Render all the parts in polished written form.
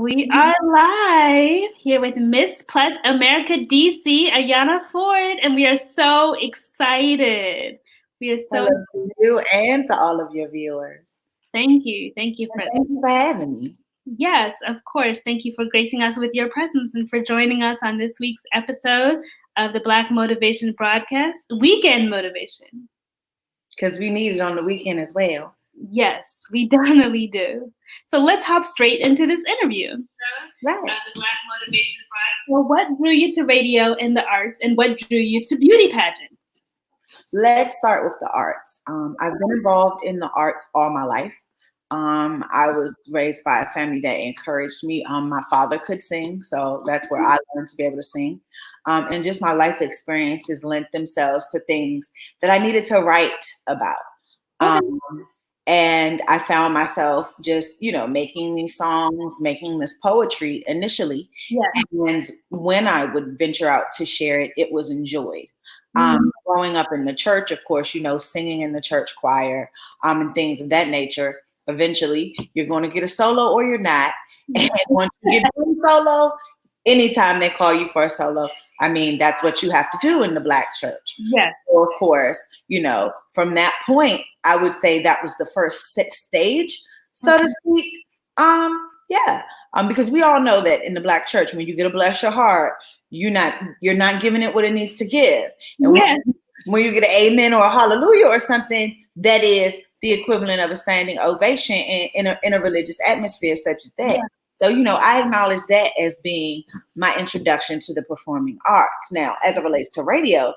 We are live here with Miss Plus America DC, Aiyi'nah Ford, and we are so excited. We are so Hello to you and to all of your viewers. Thank you. Thank you for Thank you for having me. Yes, of course. Thank you for gracing us with your presence and for joining us on this week's episode of the Black Motivation Broadcast, Weekend Motivation. Because we need it on the weekend as well. Yes, we definitely do. So let's hop straight into this interview. Right. The Black Motivation Broadcast. Well, what drew you to radio and the arts, and what drew you to beauty pageants? Let's start with the arts. I've been involved in the arts all my life. I was raised by a family that encouraged me. My father could sing, so that's where I learned to be able to sing. And just my life experiences lent themselves to things that I needed to write about. And I found myself just, making these songs, making this poetry initially. Yes. And when I would venture out to share it, it was enjoyed. Growing up in the church, of course, singing in the church choir and things of that nature. Eventually, you're going to get a solo or you're not. And once you get a solo, anytime they call you for a solo, that's what you have to do in the Black church. Yes. So of course, from that point, I would say that was the first stage, so to speak. Because we all know that in the Black church, when you get a bless your heart, you're not giving it what it needs to give. And when you get an amen or a hallelujah or something, that is the equivalent of a standing ovation in a religious atmosphere such as that. Yeah. So, I acknowledge that as being my introduction to the performing arts. Now, as it relates to radio,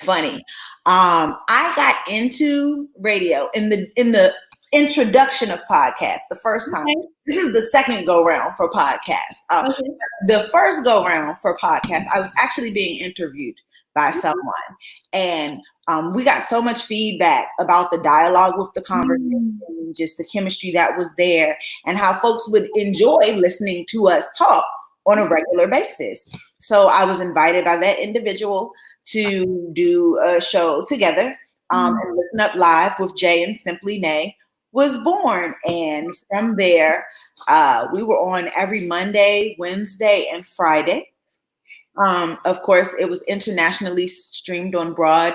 funny. I got into radio in the introduction of podcasts the first time. Okay. This is the second go round for podcasts. The first go round for podcasts, I was actually being interviewed by someone, and we got so much feedback about the dialogue with the conversation, just the chemistry that was there, and how folks would enjoy listening to us talk on a regular basis. So I was invited by that individual to do a show together, and Listen Up Live with Jay and Simply Nay was born. And from there, we were on every Monday, Wednesday, and Friday. Of course, it was internationally streamed on Blog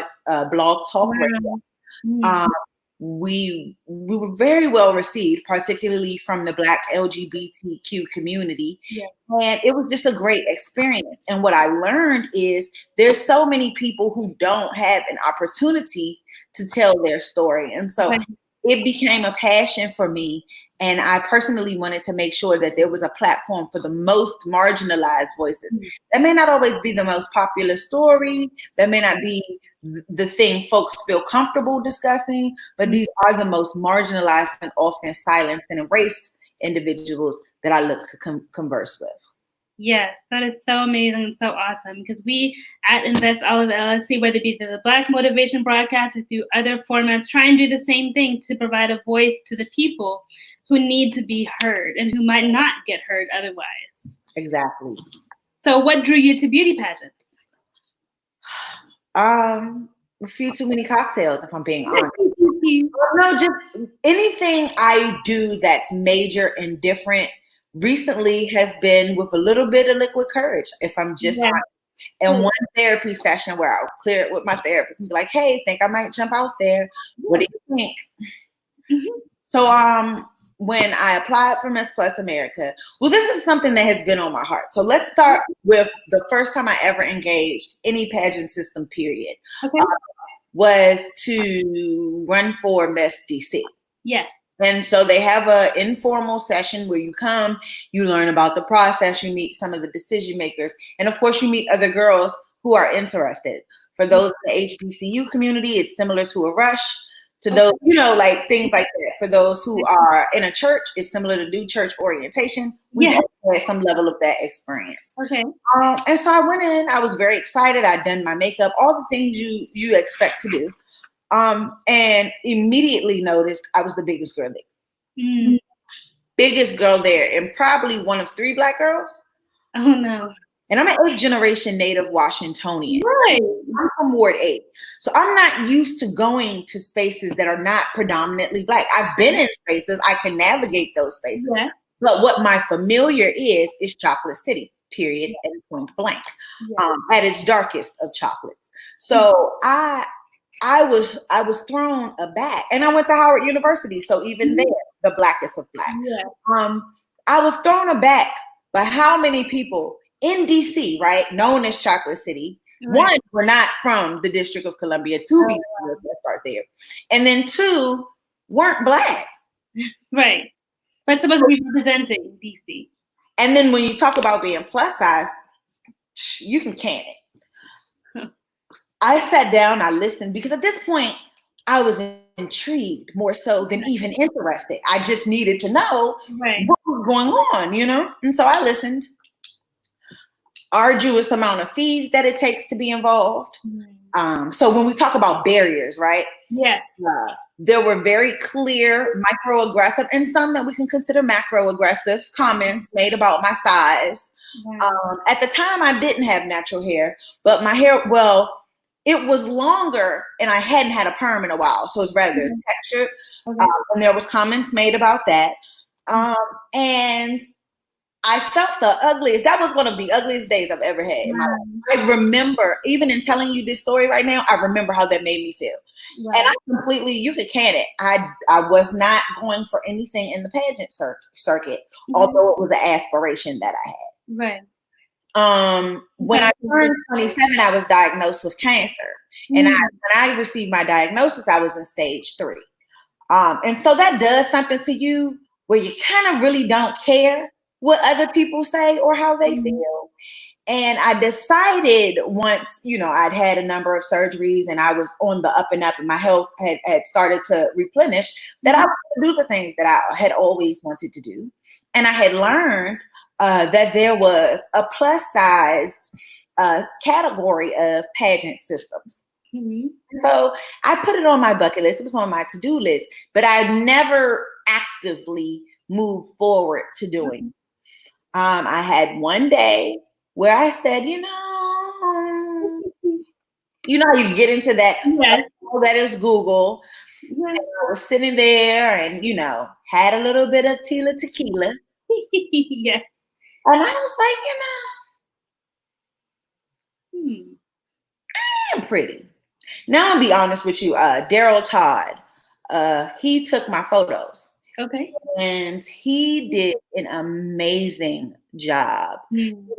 Talk Radio. We were very well received, particularly from the Black LGBTQ community. Yeah. And it was just a great experience. And what I learned is there's so many people who don't have an opportunity to tell their story. And so it became a passion for me. And I personally wanted to make sure that there was a platform for the most marginalized voices. That may not always be the most popular story. That may not be the thing folks feel comfortable discussing, but these are the most marginalized and often silenced and erased individuals that I look to converse with. Yes, that is so amazing and so awesome, because we at Invest Olive LLC, whether it be the Black Motivation Broadcast or through other formats, try and do the same thing to provide a voice to the people who need to be heard and who might not get heard otherwise. Exactly. So what drew you to beauty pageants? A few too many cocktails, if I'm being honest. No, just anything I do that's major and different recently has been with a little bit of liquid courage, if I'm just honest. And one therapy session where I'll clear it with my therapist and be like, hey, think I might jump out there. What do you think? So when I applied for Miss Plus America, well, this is something that has been on my heart. So let's start with the first time I ever engaged any pageant system, period, was to run for Miss DC. Yes. And so they have an informal session where you come, you learn about the process, you meet some of the decision makers, and of course you meet other girls who are interested. For those in the HBCU community, it's similar to a rush. To those, like things like that. For those who are in a church, it's similar to do church orientation. We had some level of that experience. Okay. And so I went in, I was very excited. I'd done my makeup, all the things you expect to do. And immediately noticed I was the biggest girl there. Biggest girl there, and probably one of 3 Black girls. Oh no. And I'm an 8th generation native Washingtonian. Right. I'm from Ward 8. So I'm not used to going to spaces that are not predominantly Black. I've been in spaces, I can navigate those spaces. Yes. But what my familiar is Chocolate City, period, and point blank, at its darkest of chocolates. So I was thrown aback, and I went to Howard University, so even there, the blackest of black. I was thrown aback by how many people in DC, right, known as Chocolate City, one, were not from the District of Columbia. Two, let's start there, and then two, weren't black. Right. But supposed to be representing DC. And then when you talk about being plus size, you can can it. I sat down, I listened, because at this point, I was intrigued more so than even interested. I just needed to know what was going on, you know? And so I listened. Arduous amount of fees that it takes to be involved. So when we talk about barriers, right? Yes. There were very clear microaggressive and some that we can consider macroaggressive comments made about my size. At the time, I didn't have natural hair, but my hair, well, it was longer and I hadn't had a perm in a while. So it's rather textured. And there was comments made about that. And I felt the ugliest. That was one of the ugliest days I've ever had in my life. I remember, even in telling you this story right now, I remember how that made me feel. And I completely, you could can it. I was not going for anything in the pageant circuit, although it was an aspiration that I had. When I turned 27, I was diagnosed with cancer. And when I received my diagnosis, I was in stage 3. And so that does something to you where you kind of really don't care what other people say or how they feel. And I decided once, you know, I'd had a number of surgeries and I was on the up and up and my health had started to replenish, that I would do the things that I had always wanted to do. And I had learned that there was a plus sized category of pageant systems. So I put it on my bucket list. It was on my to-do list, but I never actively moved forward to doing it. I had one day where I said, you know how you get into that, that is Google. And I was sitting there and, you know, had a little bit of tequila. And I was like, you know, I am pretty. Now I'll be honest with you. Daryl Todd, he took my photos. And he did an amazing job.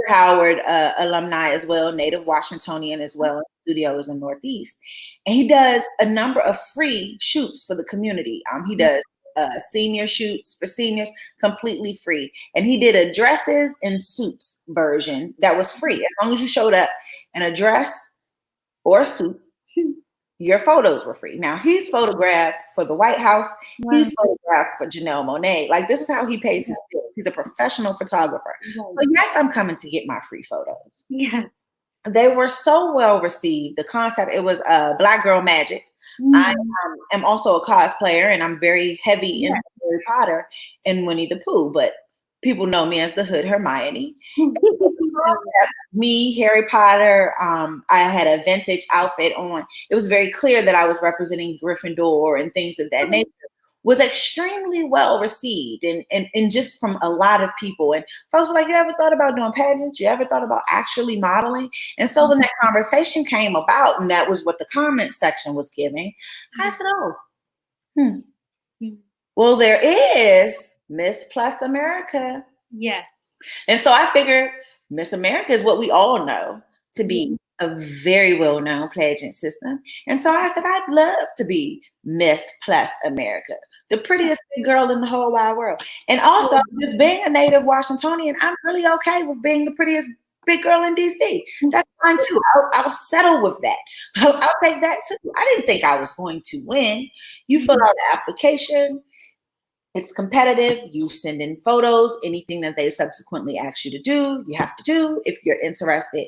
Howard alumni as well, native Washingtonian as well, studios in Northeast. And he does a number of free shoots for the community. He does senior shoots for seniors, completely free. And he did a dresses and suits version that was free. As long as you showed up in a dress or a suit, your photos were free. Now he's photographed for the White House. He's photographed for Janelle Monáe. Like, this is how he pays his bills. He's a professional photographer. So yes, I'm coming to get my free photos. They were so well received. The concept, it was Black Girl Magic. I am also a cosplayer and I'm very heavy into Harry Potter and Winnie the Pooh, but people know me as the Hood Hermione. Me, Harry Potter, I had a vintage outfit on. It was very clear that I was representing Gryffindor and things of that nature. Was extremely well received and just from a lot of people. And folks were like, you ever thought about doing pageants? You ever thought about actually modeling? And so when that conversation came about, and that was what the comment section was giving, I said, well, there is Miss Plus America. And so I figured Miss America is what we all know to be a very well-known pageant system. And so I said, I'd love to be Miss Plus America, the prettiest girl in the whole wide world. And also, just being a native Washingtonian, I'm really okay with being the prettiest big girl in DC. That's fine too. I'll settle with that. I'll take that too. I didn't think I was going to win. You fill out the application. It's competitive. You send in photos, anything that they subsequently ask you to do, you have to do if you're interested.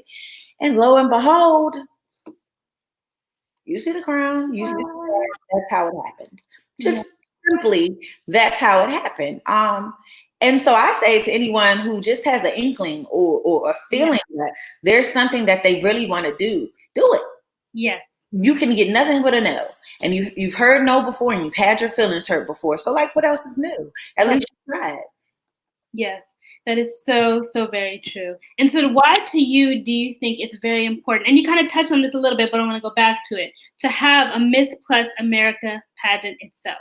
And lo and behold, you see the crown, you see the crown. That's how it happened. Just simply, that's how it happened. And so I say to anyone who just has an inkling or a feeling that there's something that they really want to do it. You can get nothing but a no. And you've heard no before and you've had your feelings hurt before. So like, what else is new? At least you tried. Yes, that is so, so very true. And so why to you do you think it's very important, and you kind of touched on this a little bit, but I want to go back to it, to have a Miss Plus America pageant itself?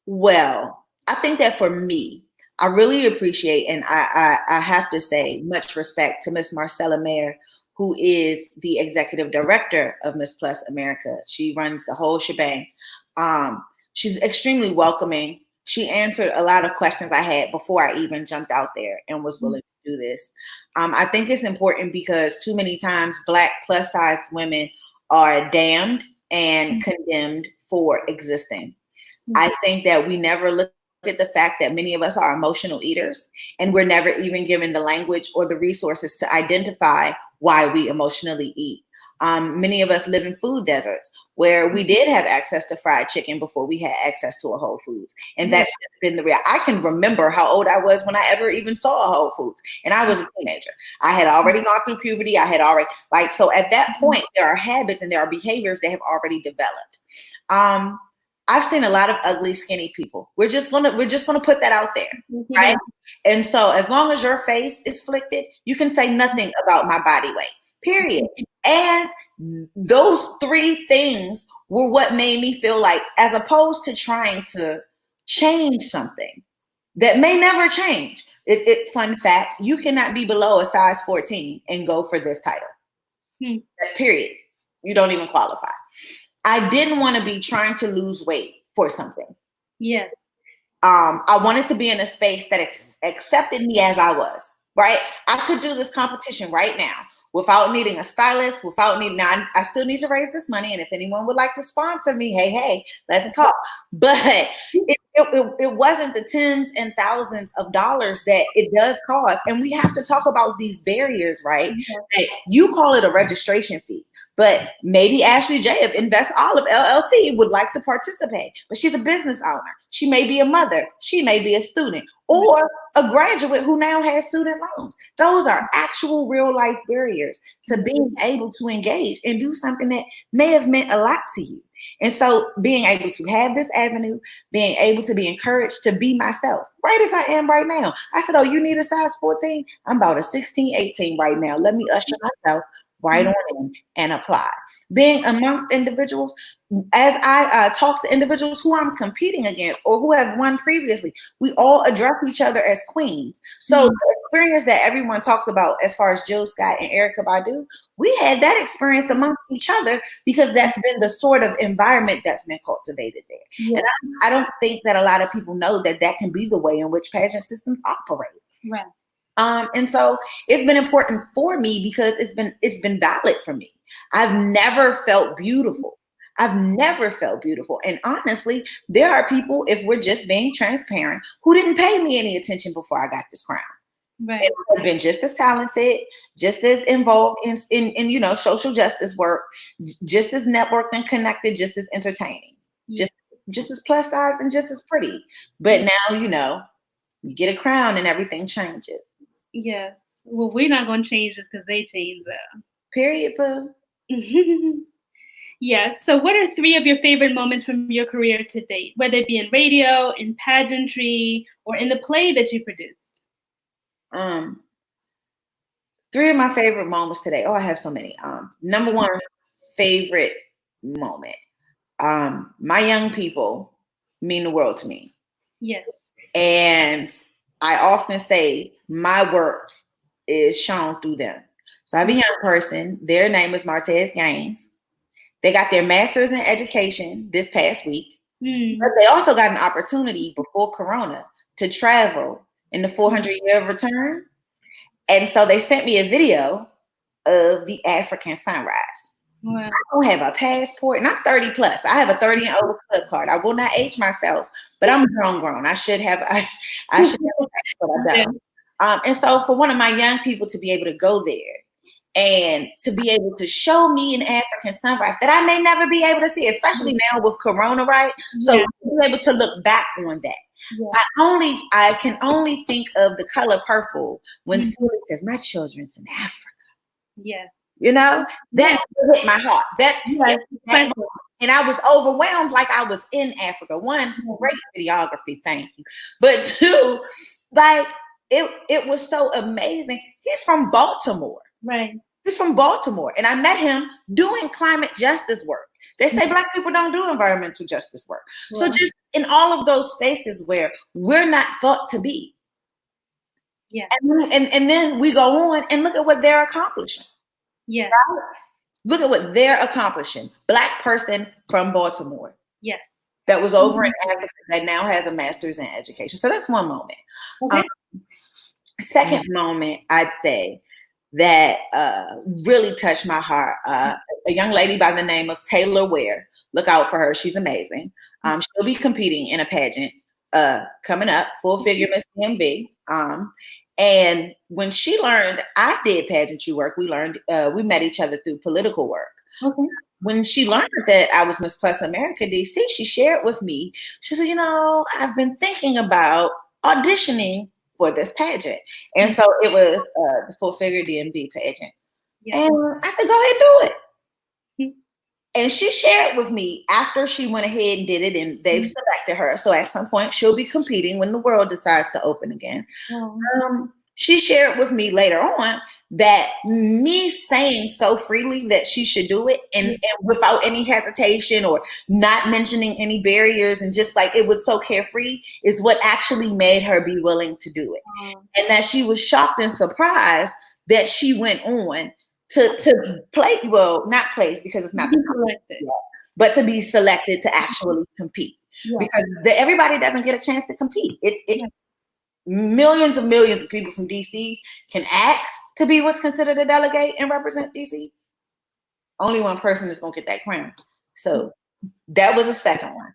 Well, I think that for me, I really appreciate, and I have to say much respect to Miss Marcella Mayer, who is the executive director of Miss Plus America. She runs the whole shebang. She's extremely welcoming. She answered a lot of questions I had before I even jumped out there and was willing to do this. I think it's important because too many times Black plus sized women are damned and condemned for existing. I think that we never look at the fact that many of us are emotional eaters, and we're never even given the language or the resources to identify why we emotionally eat. Many of us live in food deserts where we did have access to fried chicken before we had access to a Whole Foods. And that's just been the real. I can remember how old I was when I ever even saw a Whole Foods. And I was a teenager. I had already gone through puberty. I had already, so at that point, there are habits and there are behaviors that have already developed. I've seen a lot of ugly, skinny people. We're just gonna put that out there, right? And so as long as your face is flicked, you can say nothing about my body weight, period. And those three things were what made me feel like, as opposed to trying to change something that may never change. Fun fact, you cannot be below a size 14 and go for this title. Period. You don't even qualify. I didn't want to be trying to lose weight for something. Yes. I wanted to be in a space that accepted me as I was, right? I could do this competition right now without needing a stylist, now I still need to raise this money. And if anyone would like to sponsor me, hey, let's talk. But it wasn't the tens and thousands of dollars that it does cost. And we have to talk about these barriers, right? That you call it a registration fee. But maybe Ashley J of Invest Olive LLC would like to participate, but she's a business owner. She may be a mother. She may be a student or a graduate who now has student loans. Those are actual real life barriers to being able to engage and do something that may have meant a lot to you. And so being able to have this avenue, being able to be encouraged to be myself, right as I am right now. I said, oh, you need a size 14? I'm about a 16, 18 right now. Let me usher myself right on in and apply. Being amongst individuals, as I talk to individuals who I'm competing against or who have won previously, we all address each other as queens. So the experience that everyone talks about as far as Jill Scott and Erykah Badu, we had that experience amongst each other because that's been the sort of environment that's been cultivated there. Yeah. And I don't think that a lot of people know that that can be the way in which pageant systems operate. Right. And so it's been important for me because it's been valid for me. I've never felt beautiful. And honestly, there are people, if we're just being transparent, who didn't pay me any attention before I got this crown. Right. And I've been just as talented, just as involved in social justice work, just as networked and connected, just as entertaining, just as plus size and just as pretty. But now, you get a crown and everything changes. Yes. Well, we're not going to change this because they changed that. Period, boo. Yes. So what are 3 of your favorite moments from your career to date, whether it be in radio, in pageantry, or in the play that you produced? 3 of my favorite moments today. Oh, I have so many. Number 1 favorite moment. My young people mean the world to me. Yes. And I often say my work is shown through them. So I have a young person. Their name is Martez Gaines. They got their master's in education this past week. But they also got an opportunity before Corona to travel in the 400-year return. And so they sent me a video of the African sunrise. Wow. I don't have a passport, and I'm 30 plus. I have a 30 and over club card. I will not age myself, but I'm grown. I should have a passport. I don't. And so for one of my young people to be able to go there and to be able to show me an African sunrise that I may never be able to see, especially now with Corona, right? So to be able to look back on that. Yeah. I can only think of the color purple when someone says, my children's in Africa. Yeah. That hit my heart. That's And I was overwhelmed like I was in Africa. One, great videography, thank you. But two, like it was so amazing. He's from Baltimore. Right. He's from Baltimore. And I met him doing climate justice work. They say Black people don't do environmental justice work. Wow. So just in all of those spaces where we're not thought to be. Yeah. And then we go on and look at what they're accomplishing. Yeah. Right? Look at what they're accomplishing. Black person from Baltimore. Yes. That was over in Africa that now has a master's in education. So that's one moment. Okay. Second moment, I'd say that really touched my heart. A young lady by the name of Taylor Ware. Look out for her. She's amazing. She'll be competing in a pageant coming up, full figure Miss DMV. And when she learned I did pageantry work, we met each other through political work. Okay. When she learned that I was Miss Plus America DC, she shared with me, she said, I've been thinking about auditioning for this pageant. And so it was the full figure DMV pageant. Yeah. And I said, go ahead and do it. And she shared with me after she went ahead and did it, and they've selected her. So at some point, she'll be competing when the world decides to open again. She shared with me later on that me saying so freely that she should do it and without any hesitation or not mentioning any barriers and just like it was so carefree is what actually made her be willing to do it. And that she was shocked and surprised that she went on to play, well, not place because it's not selected, but to be selected to actually compete. Yeah. Because everybody doesn't get a chance to compete. Millions of people from DC can ask to be what's considered a delegate and represent DC. Only one person is going to get that crown. So that was the second one.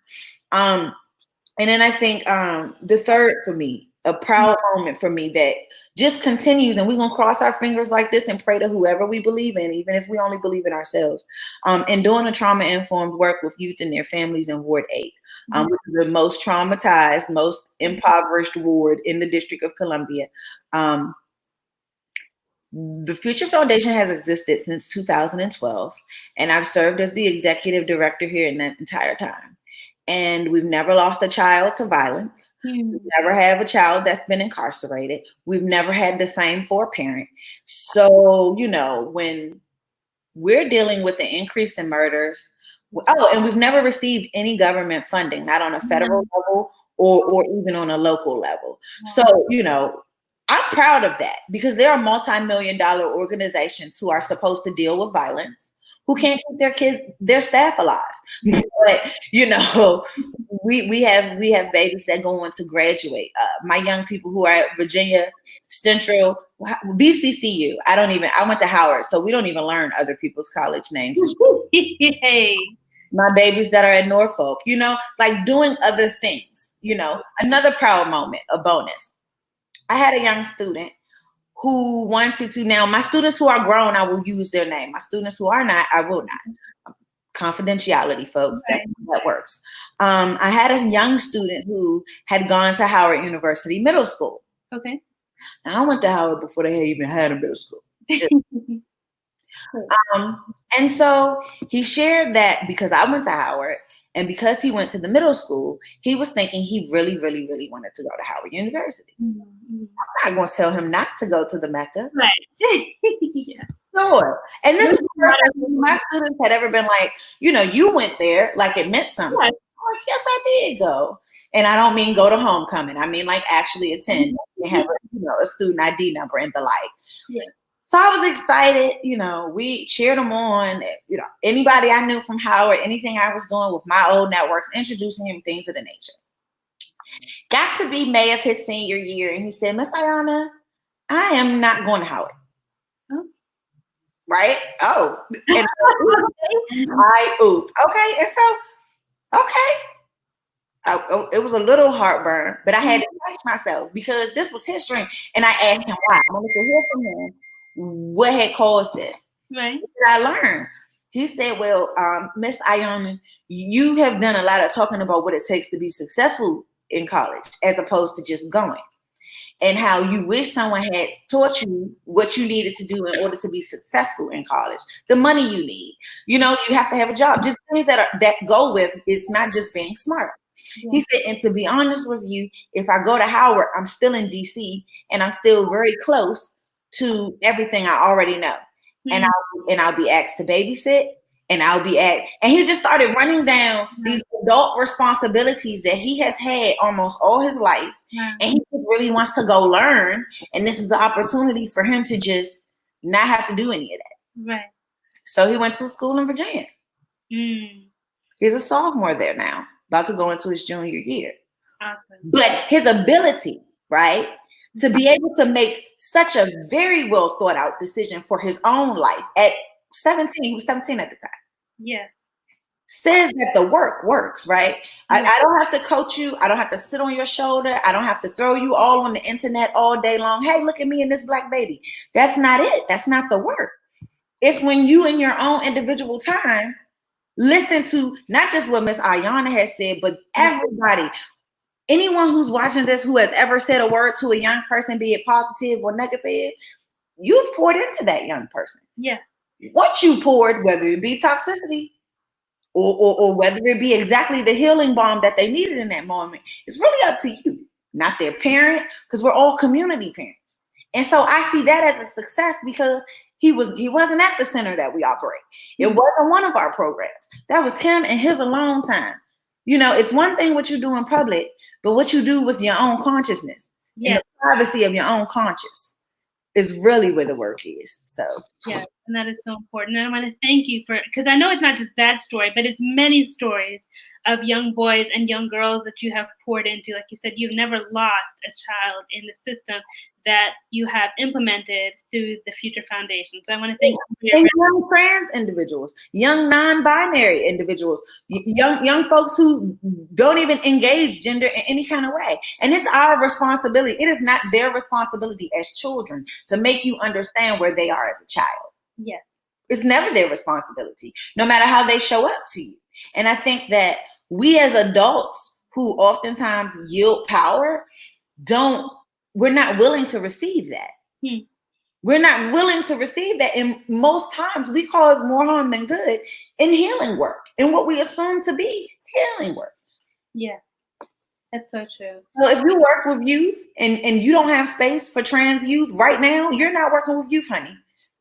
And then I think the third for me, a proud moment for me that just continues, and we're going to cross our fingers like this and pray to whoever we believe in, even if we only believe in ourselves, and doing a trauma-informed work with youth and their families in Ward 8, which is the most traumatized, most impoverished ward in the District of Columbia. The Future Foundation has existed since 2012, and I've served as the executive director here in that entire time. And we've never lost a child to violence. We never have a child that's been incarcerated. We've never had the same for a parent. So, when we're dealing with the increase in murders, and we've never received any government funding, not on a federal level or even on a local level. So, I'm proud of that because there are multi-million-dollar organizations who are supposed to deal with violence, who can't keep their staff alive. But we have babies that go on to graduate. My young people who are at Virginia Central, VCCU. I went to Howard, so we don't even learn other people's college names. Hey. My babies that are at Norfolk, like doing other things. Another proud moment, a bonus. I had a young student who wanted to, now my students who are grown, I will use their name. My students who are not, I will not. Confidentiality, folks. Right. That's how that works. I had a young student who had gone to Howard University Middle School. Okay. Now, I went to Howard before they even had a middle school. And so he shared that because I went to Howard and because he went to the middle school, he was thinking he really, really, really wanted to go to Howard University. I'm not going to tell him not to go to the Mecca. Right. Yeah. Sure. And this is the first time my students had ever been like, you went there like it meant something. Right. I'm like, yes, I did go. And I don't mean go to homecoming. I mean like actually attend and have a student ID number and the like. Yeah. So I was excited, we cheered him on, anybody I knew from Howard, anything I was doing with my old networks, introducing him, things of the nature. Got to be May of his senior year, and he said, Miss Aiyi'nah, I am not going to Howard. Oh. Right? Oh. And okay. And so, okay. It was a little heartburn, but I had to catch myself because this was his dream. And I asked him why. I wanted to hear from him. What had caused this? Right. What did I learn? He said, well, Miss Aiyi'nah, you have done a lot of talking about what it takes to be successful in college as opposed to just going. and how you wish someone had taught you what you needed to do in order to be successful in college, the money you need. You know, you have to have a job. Just things that go with it's not just being smart. Yeah. He said, and to be honest with you, if I go to Howard, I'm still in DC and I'm still very close to everything I already know. Mm-hmm. And I'll be asked to babysit, and he just started running down these adult responsibilities that he has had almost all his life. Yeah. And he really wants to go learn. And this is the opportunity for him to just not have to do any of that. Right. So he went to school in Virginia. Mm. He's a sophomore there now, about to go into his junior year. Awesome. But his ability, right, to be able to make such a very well thought out decision for his own life at 17, he was 17 at the time. Yeah. Says that the work works, right? Yeah. I don't have to coach you. I don't have to sit on your shoulder. I don't have to throw you all on the internet all day long. Hey, look at me and this black baby. That's not it. That's not the work. It's when you in your own individual time listen to not just what Miss Aiyi'nah has said, but everybody. Anyone who's watching this who has ever said a word to a young person, be it positive or negative, you've poured into that young person. Yeah. What you poured, whether it be toxicity or whether it be exactly the healing balm that they needed in that moment, it's really up to you, not their parent, because we're all community parents. And so I see that as a success because he wasn't at the center that we operate. It wasn't one of our programs. That was him and his alone time. You know, it's one thing what you do in public, but what you do with your own consciousness, and the privacy of your own conscience is really where the work is. So yeah, and that is so important. And I want to thank you because I know it's not just that story, but it's many stories of young boys and young girls that you have poured into. Like you said, you've never lost a child in the system that you have implemented through the Future Foundation. So I want to thank you. And young trans individuals, young non-binary individuals, young folks who don't even engage gender in any kind of way. And it's our responsibility. It is not their responsibility as children to make you understand where they are as a child. Yes. It's never their responsibility, no matter how they show up to you. And I think that we as adults who oftentimes yield power, we're not willing to receive that. We're not willing to receive that. And most times we cause more harm than good in healing work and what we assume to be healing work. Yeah, that's so true. So if you work with youth and you don't have space for trans youth right now, you're not working with youth, honey.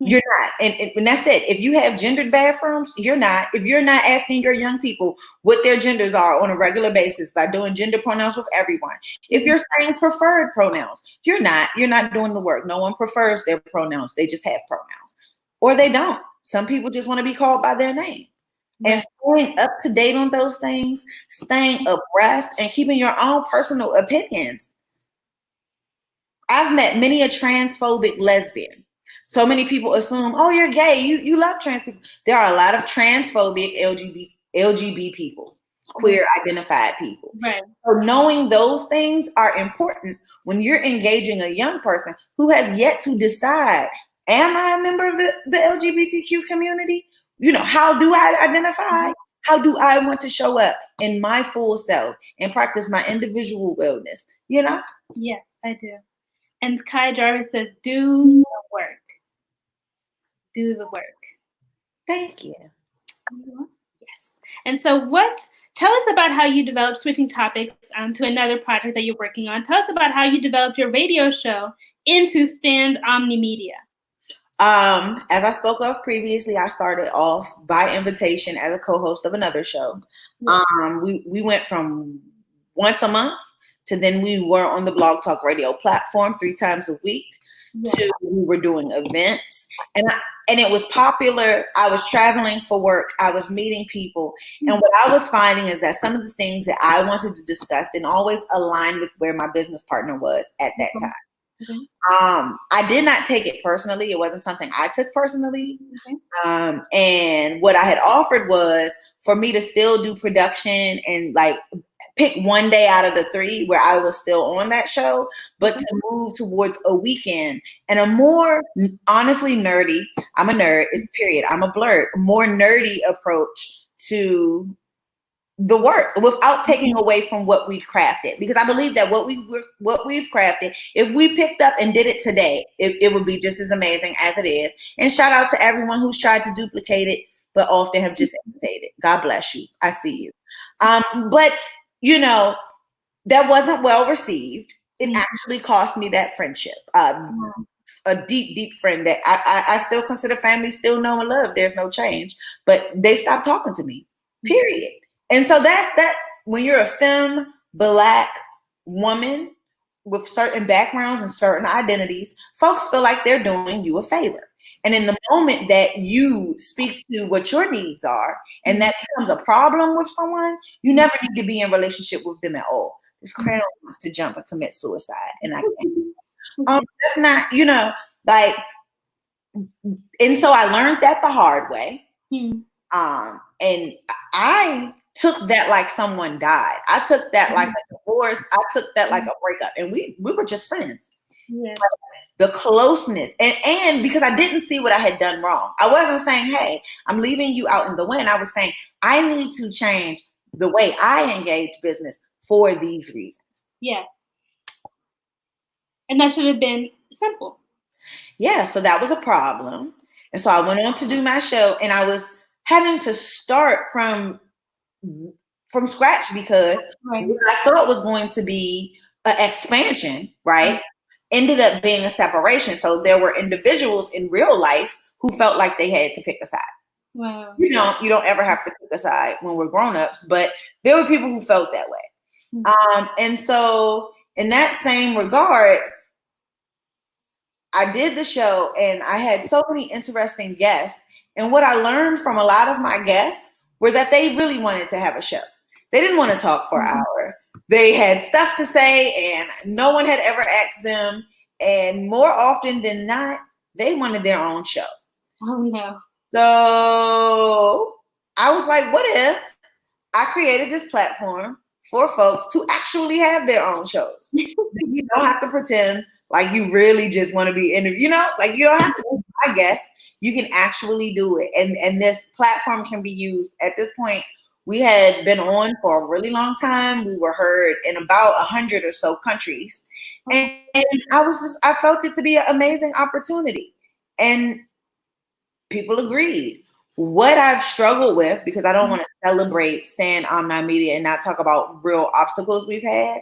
You're not. And that's it. If you have gendered bathrooms, you're not. If you're not asking your young people what their genders are on a regular basis by doing gender pronouns with everyone. If you're saying preferred pronouns, you're not doing the work. No one prefers their pronouns. They just have pronouns. Or they don't. Some people just want to be called by their name. And staying up to date on those things, staying abreast and keeping your own personal opinions. I've met many a transphobic lesbian. So many people assume, oh, you're gay. You love trans people. There are a lot of transphobic LGBT people, queer identified people. Right. So knowing those things are important when you're engaging a young person who has yet to decide, am I a member of the LGBTQ community? You know, how do I identify? How do I want to show up in my full self and practice my individual wellness? You know? Yes, I do. And Kai Jarvis says, do the work. Do the work. Thank you. Yes. And so tell us about how you developed, switching topics to another project that you're working on. Tell us about how you developed your radio show into Stand Omni Media. As I spoke of previously, I started off by invitation as a co-host of another show. We went from once a month to then we were on the Blog Talk Radio platform 3 times a week. To we were doing events and it was popular. I was traveling for work. I was meeting people. And what I was finding is that some of the things that I wanted to discuss didn't always align with where my business partner was at that time. I did not take it personally. It wasn't something I took personally. And what I had offered was for me to still do production and like pick one day out of the 3 where I was still on that show, but to move towards a weekend and a more honestly nerdy, I'm a nerd, it's period, I'm a blurred, more nerdy approach to the work without taking away from what we've crafted. Because I believe that what we've crafted, if we picked up and did it today, it would be just as amazing as it is. And shout out to everyone who's tried to duplicate it, but often have just imitated. God bless you. I see you. But you know, that wasn't well received. It actually cost me that friendship. A deep, deep friend that I still consider family, still know and love. There's no change, but they stopped talking to me, period. And so that when you're a femme, Black woman with certain backgrounds and certain identities, folks feel like they're doing you a favor. And in the moment that you speak to what your needs are, and that becomes a problem with someone, you never need to be in relationship with them at all. This crayon wants to jump and commit suicide, and I can't. That's not, you know, like, and so I learned that the hard way. And I took that like someone died. I took that like a divorce. I took that like a breakup, and we were just friends. Yeah. The closeness, and because I didn't see what I had done wrong. I wasn't saying, hey, I'm leaving you out in the wind. I was saying, I need to change the way I engage business for these reasons. Yeah. And that should have been simple. Yeah, so that was a problem. And so I went on to do my show, and I was having to start from scratch because what I thought was going to be an expansion, right, ended up being a separation. So there were individuals in real life who felt like they had to pick a side. Wow. You don't ever have to pick a side when we're grown-ups, but there were people who felt that way. And so in that same regard, I did the show and I had so many interesting guests. And what I learned from a lot of my guests were that they really wanted to have a show. They didn't want to talk for an hour. They had stuff to say and no one had ever asked them. And more often than not, they wanted their own show. Oh, no. So I was like, what if I created this platform for folks to actually have their own shows? You don't have to pretend like you really just want to be interviewed. You know, like you don't have to be my guest. You can actually do it. And this platform can be used. At this point, we had been on for a really long time. We were heard in about 100 or so countries. And I felt it to be an amazing opportunity. And people agreed. What I've struggled with, because I don't want to celebrate Stand Aiyi'nah Media and not talk about real obstacles we've had.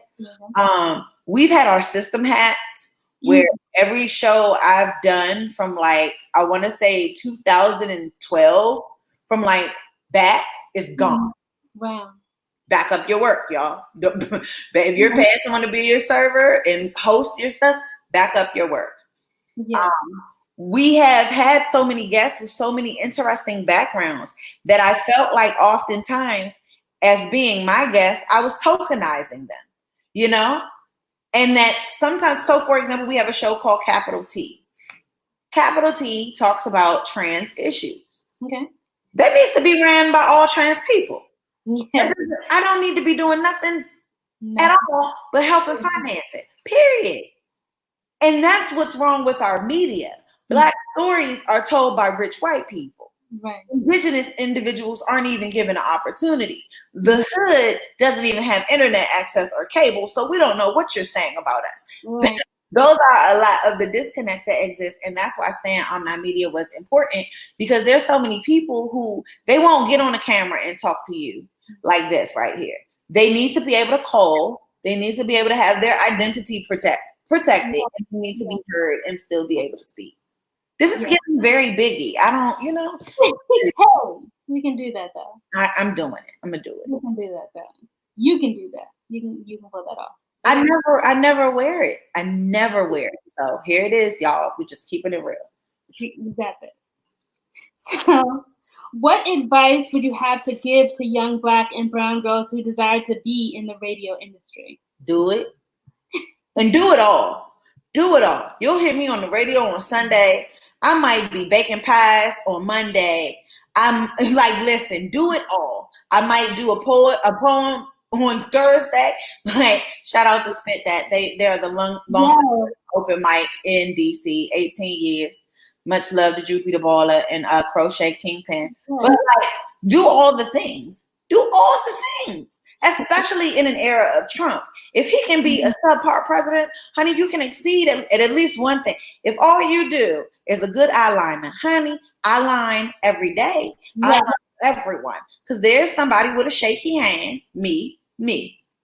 We've had our system hacked, where every show I've done from like, I want to say 2012, from like back is gone. Wow. Back up your work, y'all. If you're paying someone to be your server and host your stuff, back up your work. Yeah. We have had so many guests with so many interesting backgrounds that I felt like oftentimes as being my guest, I was tokenizing them, you know? And that sometimes, so for example, we have a show called Capital T. Capital T talks about trans issues. Okay. That needs to be ran by all trans people. Yeah. I don't need to be doing nothing at all but helping finance it, period. And that's what's wrong with our media. Black stories are told by rich white people. Right. Indigenous individuals aren't even given an opportunity. The hood doesn't even have internet access or cable, so we don't know what you're saying about us. Right. Those are a lot of the disconnects that exist, and that's why Stand Aiyi'nah Media was important, because there's so many people who they won't get on the camera and talk to you like this right here. They need to be able to call. They need to be able to have their identity protected, and they need to be heard and still be able to speak. This is getting very biggy. I don't, you know. We can do that though. I'm doing it. I'm gonna do it. We can do that though. You can do that. You can pull that off. I never wear it. I never wear it. So here it is, y'all. We're just keeping it real. You got this. So, what advice would you have to give to young Black and brown girls who desire to be in the radio industry? Do it. And do it all. Do it all. You'll hear me on the radio on Sunday. I might be baking pies on Monday. I'm like, listen, do it all. I might do a poem on Thursday. Like, shout out to Spit That. They're the longest open mic in DC, 18 years. Much love to Jupiter Baller and Crochet Kingpin. But like, do all the things. Do all the things, especially in an era of Trump. If he can be a subpar president, honey, you can exceed at least one thing. If all you do is a good eyeliner, honey, I line every day. I love everyone. Because there's somebody with a shaky hand, me.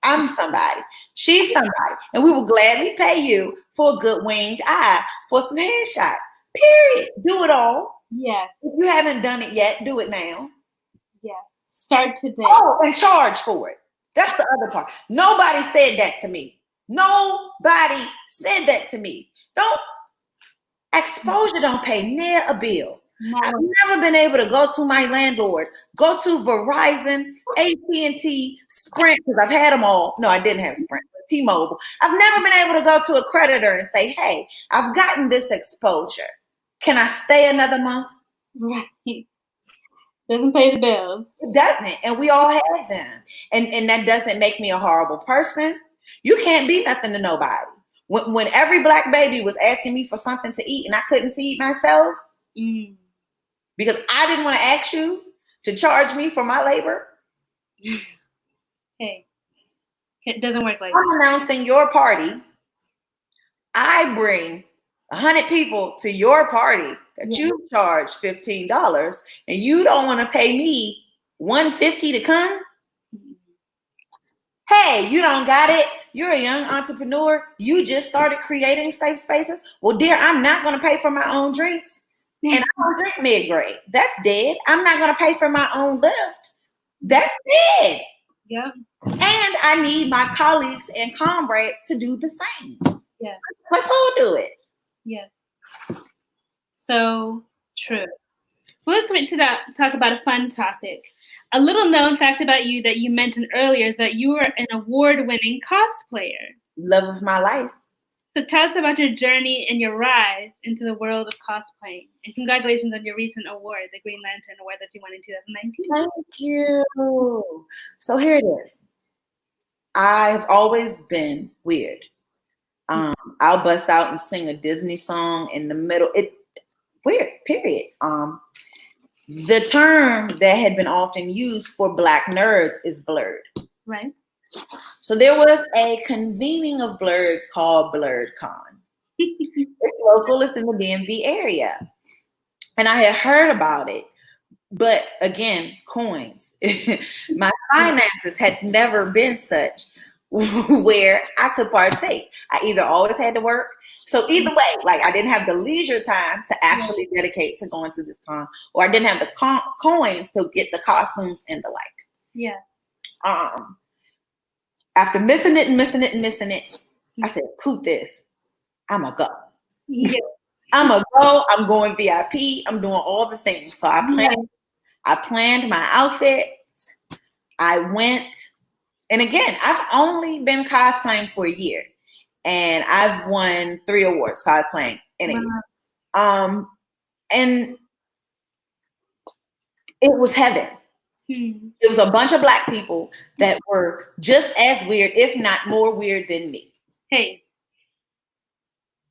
I'm somebody. She's somebody. And we will gladly pay you for a good winged eye, for some headshots. Period. Do it all. Yes. If you haven't done it yet, do it now. Yes. Start today. Oh, and charge for it. That's the other part. Nobody said that to me. Nobody said that to me. Exposure don't pay near a bill. No. I've never been able to go to my landlord, go to Verizon, AT&T, Sprint, because I've had them all. No, I didn't have Sprint, but T-Mobile. I've never been able to go to a creditor and say, hey, I've gotten this exposure. Can I stay another month? Right. Doesn't pay the bills. It doesn't. And we all have them. And that doesn't make me a horrible person. You can't be nothing to nobody. When every Black baby was asking me for something to eat and I couldn't feed myself, because I didn't want to ask you to charge me for my labor. Hey, it doesn't work like I'm announcing your party. I bring 100 people to your party that you charge $15 and you don't want to pay me $150 to come. Hey, you don't got it. You're a young entrepreneur. You just started creating safe spaces. Well, dear, I'm not going to pay for my own drinks. And I don't drink mid-grade. That's dead. I'm not going to pay for my own lift. That's dead. Yeah. And I need my colleagues and comrades to do the same. Yeah. Let's all do it. Yes. So true. Well, let's talk about a fun topic. A little known fact about you that you mentioned earlier is that you are an award-winning cosplayer. Love of my life. So tell us about your journey and your rise into the world of cosplaying. And congratulations on your recent award, the Green Lantern Award that you won in 2019. Thank you. So here it is. I've always been weird. I'll bust out and sing a Disney song in the middle. Weird, period. The term that had been often used for Black nerds is blurred. Right. So there was a convening of blurs called BlurredCon. It's local, it's in the DMV area. And I had heard about it, but again, coins. My finances had never been such where I could partake. I either always had to work. So either way, like I didn't have the leisure time to actually dedicate to going to this con, or I didn't have the coins to get the costumes and the like. Yeah. After missing it, I said, "Poot this. I'ma go. Yeah. I'ma go. I'm going VIP. I'm doing all the things." So I planned my outfit. I went, and again, I've only been cosplaying for a year, and I've won 3 awards cosplaying in a year. And it was heaven. It was a bunch of Black people that were just as weird, if not more weird than me. Hey.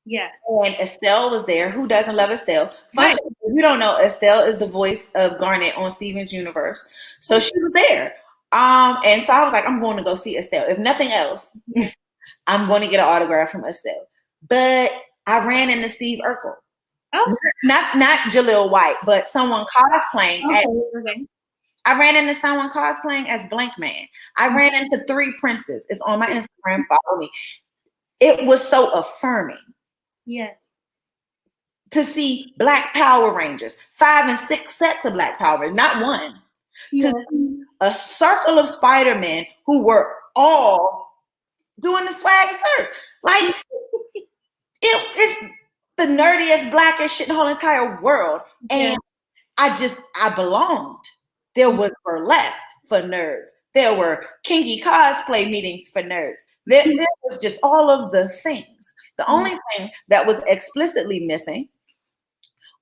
Yeah. And Estelle was there. Who doesn't love Estelle? If you don't know, Estelle is the voice of Garnet on Steven's Universe. So she was there. And so I was like, I'm going to go see Estelle. If nothing else, I'm going to get an autograph from Estelle. But I ran into Steve Urkel. Oh. Not Jaleel White, but someone cosplaying. I ran into someone cosplaying as Blank Man. I ran into 3 princes. It's on my Instagram. Follow me. It was so affirming. Yes. To see Black Power Rangers, 5 and 6 sets of Black Power Rangers, not one. Yes. To see a circle of Spider-Men who were all doing the swag surf. Like, it's the nerdiest, blackest shit in the whole entire world. And I belonged. There was burlesque for nerds. There were kinky cosplay meetings for nerds. There was just all of the things. The only thing that was explicitly missing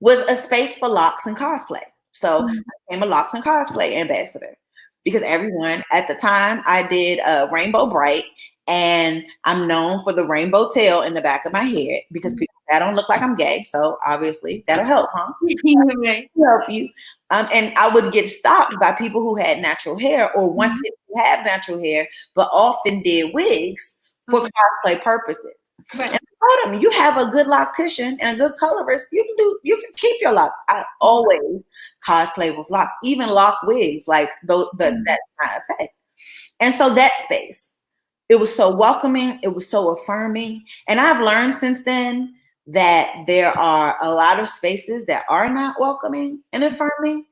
was a space for locks and cosplay. So I became a locks and cosplay ambassador because everyone at the time I did Rainbow Bright, and I'm known for the rainbow tail in the back of my head because people I don't look like I'm gay, so obviously that'll help, huh? Right. Help you. And I would get stopped by people who had natural hair or wanted to have natural hair, but often did wigs for cosplay purposes. Right. And I told them, you have a good loctician and a good colorist, you can keep your locks. I always cosplay with locks, even lock wigs, like that's my effect. And so that space, it was so welcoming, it was so affirming. And I've learned since then that there are a lot of spaces that are not welcoming and affirming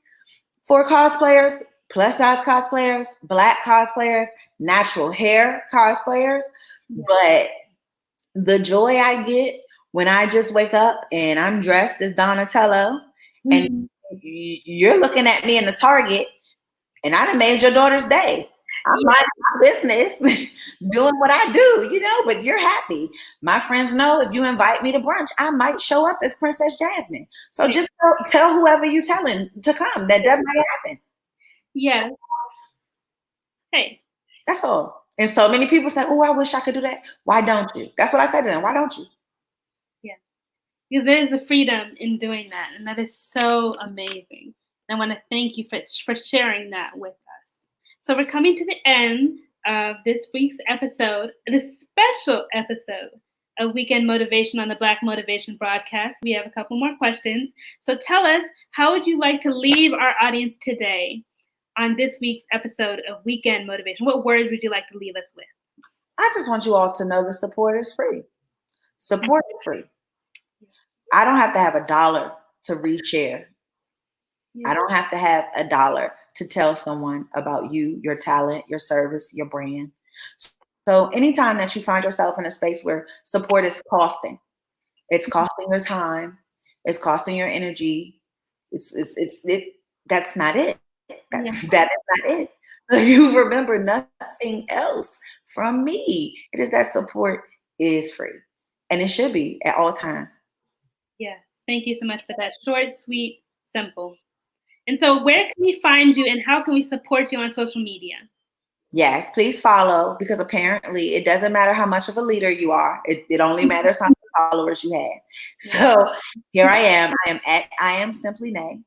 for cosplayers, plus size cosplayers, Black cosplayers, natural hair cosplayers. But the joy I get when I just wake up and I'm dressed as Donatello and you're looking at me in the Target and I done made your daughter's day. I'm minding my business, doing what I do, but you're happy. My friends know if you invite me to brunch, I might show up as Princess Jasmine. So just tell whoever you telling to come. That doesn't happen. Yeah. Hey. That's all. And so many people say, oh, I wish I could do that. Why don't you? That's what I said to them. Why don't you? Yeah. Because there's the freedom in doing that. And that is so amazing. I want to thank you for sharing that with us. So we're coming to the end of this week's episode, this special episode of Weekend Motivation on the Black Motivation broadcast. We have a couple more questions. So tell us, how would you like to leave our audience today on this week's episode of Weekend Motivation? What words would you like to leave us with? I just want you all to know the support is free. Support is free. I don't have to have $1 to reshare. I don't have to have $1 to tell someone about you, your talent, your service, your brand. So anytime that you find yourself in a space where support is costing, it's costing your time, it's costing your energy. That's not it. That is not it. You remember nothing else from me. It is that support is free, and it should be at all times. Yes, thank you so much for that. Short, sweet, simple. And so where can we find you and how can we support you on social media? Yes, please follow, because apparently it doesn't matter how much of a leader you are. It only matters how many followers you have. So here I am. I am at I Am Simply Nay.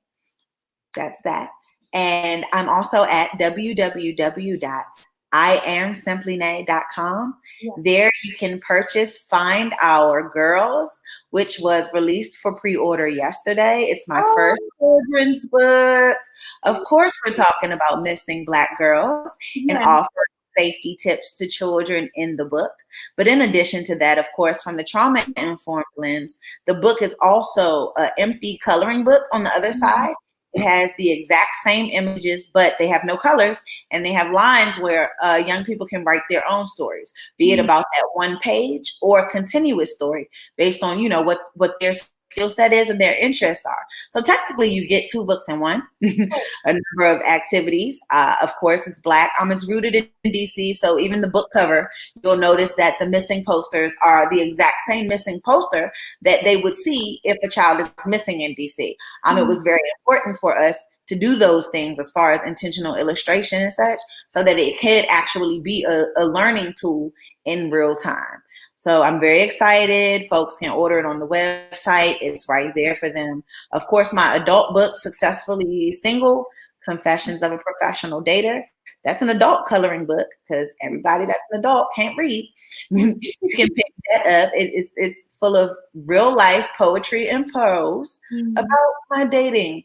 That's that. And I'm also at www.iamsimplynay.com. There you can purchase Find Our Girls, which was released for pre-order yesterday. It's my first children's book. Of course, we're talking about missing Black girls and offering safety tips to children in the book. But in addition to that, of course, from the trauma-informed lens, the book is also an empty coloring book on the other side. It has the exact same images, but they have no colors, and they have lines where young people can write their own stories, be it about that one page or a continuous story based on, what their skill set is and their interests are. So technically you get 2 books in one, a number of activities. Of course, it's Black. It's rooted in DC. So even the book cover, you'll notice that the missing posters are the exact same missing poster that they would see if a child is missing in DC. It was very important for us to do those things as far as intentional illustration and such, so that it could actually be a learning tool in real time. So I'm very excited. Folks can order it on the website. It's right there for them. Of course, my adult book, Successfully Single, Confessions of a Professional Dater. That's an adult coloring book, because everybody that's an adult can't read. You can pick that up. It's full of real life poetry and prose about my dating.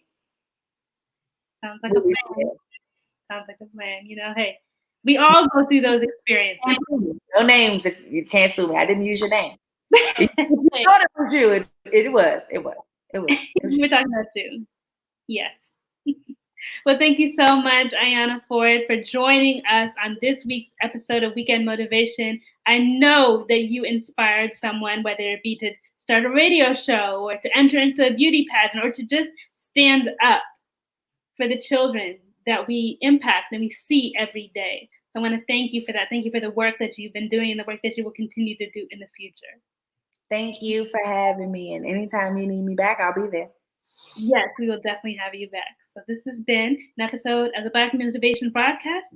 Sounds like a plan. Sounds like a plan. Hey, we all go through those experiences. No names if you can't sue me. I didn't use your name. You thought it was you. It was. We're talking about you. Yes. Well, thank you so much, Aiyi'nah Ford, for joining us on this week's episode of Weekend Motivation. I know that you inspired someone, whether it be to start a radio show or to enter into a beauty pageant or to just stand up for the children that we impact and we see every day. So I want to thank you for that. Thank you for the work that you've been doing and the work that you will continue to do in the future. Thank you for having me. And anytime you need me back, I'll be there. Yes, we will definitely have you back. So this has been an episode of the Black Motivation Broadcast.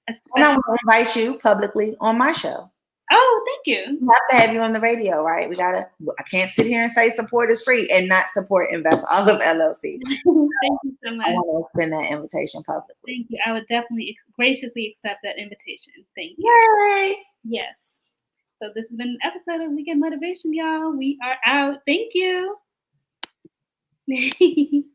And I want to invite you publicly on my show. Oh, thank you. We have to have you on the radio, right? I can't sit here and say support is free and not support Invest Olive LLC. Thank you so much. I want to extend that invitation publicly. Thank you. I would definitely graciously accept that invitation. Thank you. Yay! Yes. So this has been an episode of Weekend Motivation, y'all. We are out. Thank you.